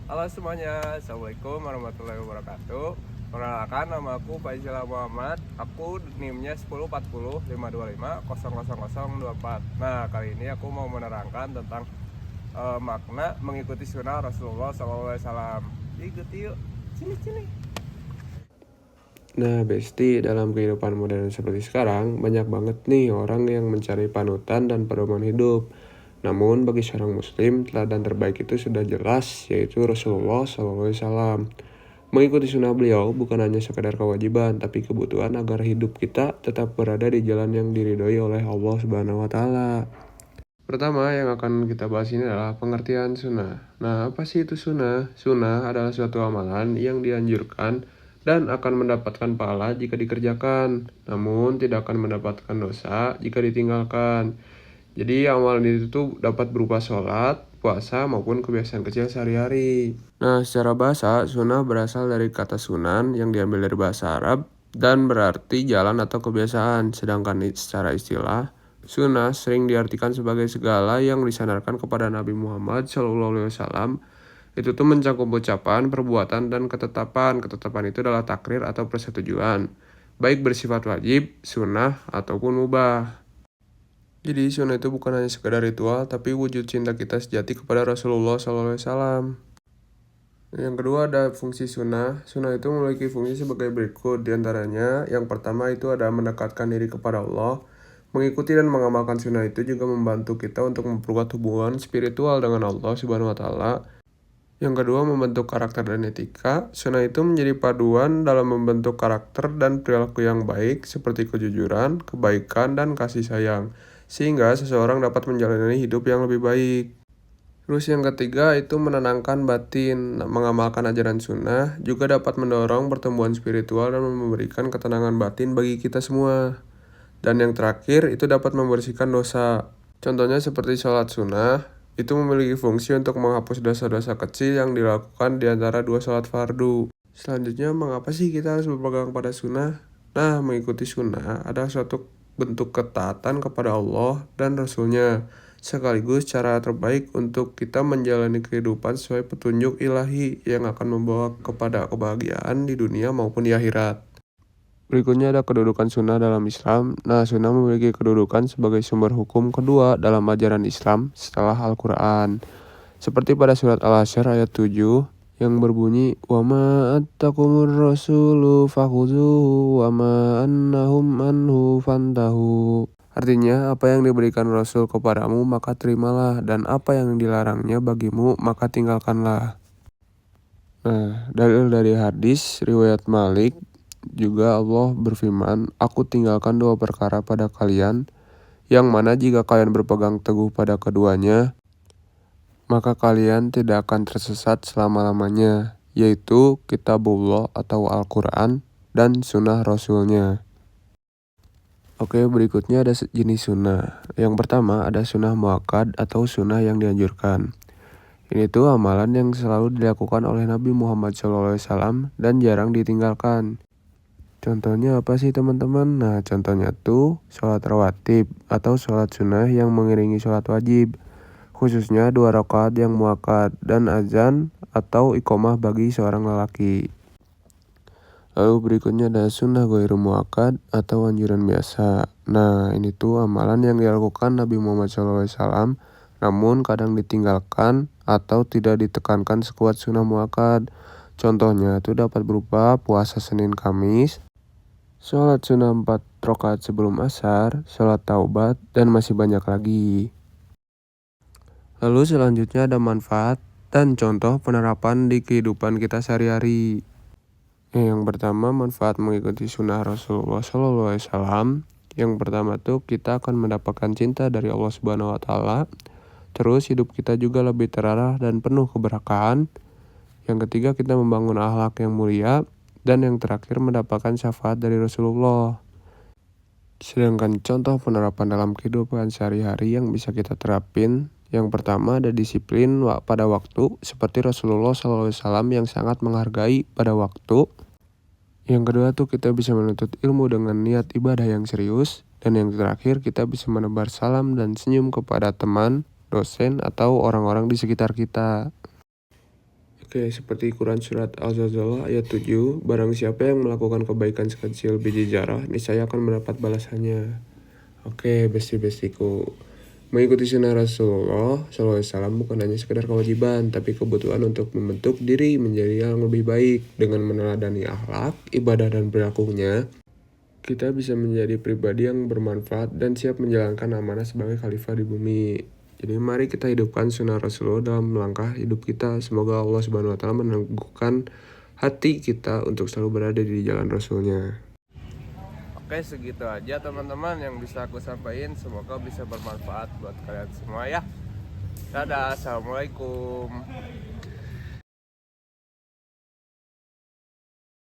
Halo semuanya, Assalamualaikum warahmatullahi wabarakatuh. Perkenalkan, nama aku Faizal Muhammad. Aku NIM-nya 1040-525-00024. Nah, kali ini aku mau menerangkan tentang makna mengikuti sunnah Rasulullah SAW. Ikuti yuk, sini. Nah, Besti, dalam kehidupan modern seperti sekarang, banyak banget nih orang yang mencari panutan dan pedoman hidup. Namun, bagi seorang muslim, teladan terbaik itu sudah jelas, yaitu Rasulullah SAW. Mengikuti sunnah beliau bukan hanya sekadar kewajiban, tapi kebutuhan agar hidup kita tetap berada di jalan yang diridhoi oleh Allah Subhanahu wa Ta'ala. Pertama yang akan kita bahas ini adalah pengertian sunnah. Nah, apa sih itu sunnah? Sunnah adalah suatu amalan yang dianjurkan dan akan mendapatkan pahala jika dikerjakan, namun tidak akan mendapatkan dosa jika ditinggalkan. Jadi amalan itu tuh dapat berupa sholat, puasa, maupun kebiasaan kecil sehari-hari. Nah, secara bahasa, sunnah berasal dari kata sunan yang diambil dari bahasa Arab dan berarti jalan atau kebiasaan, sedangkan secara istilah, sunnah sering diartikan sebagai segala yang disandarkan kepada Nabi Muhammad SAW. Itu tuh mencakup ucapan, perbuatan, dan ketetapan. Ketetapan itu adalah takrir atau persetujuan, baik bersifat wajib, sunnah, ataupun mubah. Jadi sunnah itu bukan hanya sekedar ritual, tapi wujud cinta kita sejati kepada Rasulullah SAW. Yang kedua ada fungsi sunnah. Sunnah itu memiliki fungsi sebagai berikut. Di antaranya, yang pertama itu ada mendekatkan diri kepada Allah. Mengikuti dan mengamalkan sunnah itu juga membantu kita untuk memperkuat hubungan spiritual dengan Allah Subhanahu wa Ta'ala. Yang kedua, membentuk karakter dan etika. Sunnah itu menjadi paduan dalam membentuk karakter dan perilaku yang baik, seperti kejujuran, kebaikan, dan kasih sayang, sehingga seseorang dapat menjalani hidup yang lebih baik. Terus yang ketiga itu menenangkan batin. Mengamalkan ajaran sunnah juga dapat mendorong pertumbuhan spiritual dan memberikan ketenangan batin bagi kita semua. Dan yang terakhir itu dapat membersihkan dosa. Contohnya seperti sholat sunnah, itu memiliki fungsi untuk menghapus dosa-dosa kecil yang dilakukan di antara dua sholat fardu. Selanjutnya, mengapa sih kita harus berpegang pada sunnah? Nah, mengikuti sunnah adalah suatu bentuk ketaatan kepada Allah dan Rasul-Nya, sekaligus cara terbaik untuk kita menjalani kehidupan sesuai petunjuk ilahi yang akan membawa kepada kebahagiaan di dunia maupun di akhirat. Berikutnya ada kedudukan sunnah dalam Islam. Nah, sunnah memiliki kedudukan sebagai sumber hukum kedua dalam ajaran Islam setelah Al-Quran. Seperti pada surat Al-Hasyr ayat 7 yang berbunyi, "Wa ma attakumur rasulu fakhuzuhu wa ma annahum anhu fantahu." Artinya, apa yang diberikan Rasul kepadamu maka terimalah, dan apa yang dilarangnya bagimu maka tinggalkanlah. Nah, dalil dari hadis riwayat Malik juga Allah berfirman, "Aku tinggalkan dua perkara pada kalian, yang mana jika kalian berpegang teguh pada keduanya, maka kalian tidak akan tersesat selama-lamanya, yaitu kitabullah atau Al-Quran dan sunnah Rasulnya." Oke, berikutnya ada jenis sunnah. Yang pertama ada sunnah muakkad atau sunnah yang dianjurkan. Ini tuh amalan yang selalu dilakukan oleh Nabi Muhammad SAW dan jarang ditinggalkan. Contohnya apa sih teman-teman? Nah, contohnya tuh sholat rawatib atau sholat sunnah yang mengiringi sholat wajib, khususnya 2 rakaat yang muakkad dan azan atau iqomah bagi seorang lelaki. Lalu berikutnya ada sunnah ghairu muakkad atau anjuran biasa. Nah, ini tuh amalan yang dilakukan Nabi Muhammad SAW, namun kadang ditinggalkan atau tidak ditekankan sekuat sunnah muakkad. Contohnya itu dapat berupa puasa Senin Kamis, sholat sunnah 4 rakaat sebelum asar, sholat taubat, dan masih banyak lagi. Lalu selanjutnya ada manfaat dan contoh penerapan di kehidupan kita sehari-hari. Yang pertama, manfaat mengikuti sunnah Rasulullah SAW. Yang pertama tuh kita akan mendapatkan cinta dari Allah Subhanahu wa Ta'ala. Terus hidup kita juga lebih terarah dan penuh keberkahan. Yang ketiga, kita membangun akhlak yang mulia. Dan yang terakhir, mendapatkan syafaat dari Rasulullah. Sedangkan contoh penerapan dalam kehidupan sehari-hari yang bisa kita terapin, yang pertama ada disiplin pada waktu, seperti Rasulullah SAW yang sangat menghargai pada waktu. Yang kedua tuh kita bisa menuntut ilmu dengan niat ibadah yang serius. Dan yang terakhir, kita bisa menebar salam dan senyum kepada teman, dosen, atau orang-orang di sekitar kita. Oke, Oke, seperti Quran Surat Al-Zalzalah ayat 7, barang siapa yang melakukan kebaikan sekecil biji zarah, niscaya akan mendapat balasannya. Oke, besti-bestiku. Mengikuti sunnah Rasulullah SAW bukan hanya sekedar kewajiban, tapi kebutuhan untuk membentuk diri menjadi yang lebih baik. Dengan meneladani akhlak, ibadah, dan perilakunya, kita bisa menjadi pribadi yang bermanfaat dan siap menjalankan amanah sebagai khalifah di bumi. Jadi mari kita hidupkan sunnah Rasulullah dalam langkah hidup kita. Semoga Allah Subhanahu wa taala meneguhkan hati kita untuk selalu berada di jalan Rasulnya. Oke, segitu aja teman-teman yang bisa aku sampaikan. Semoga bisa bermanfaat buat kalian semua ya. Dadah, assalamualaikum.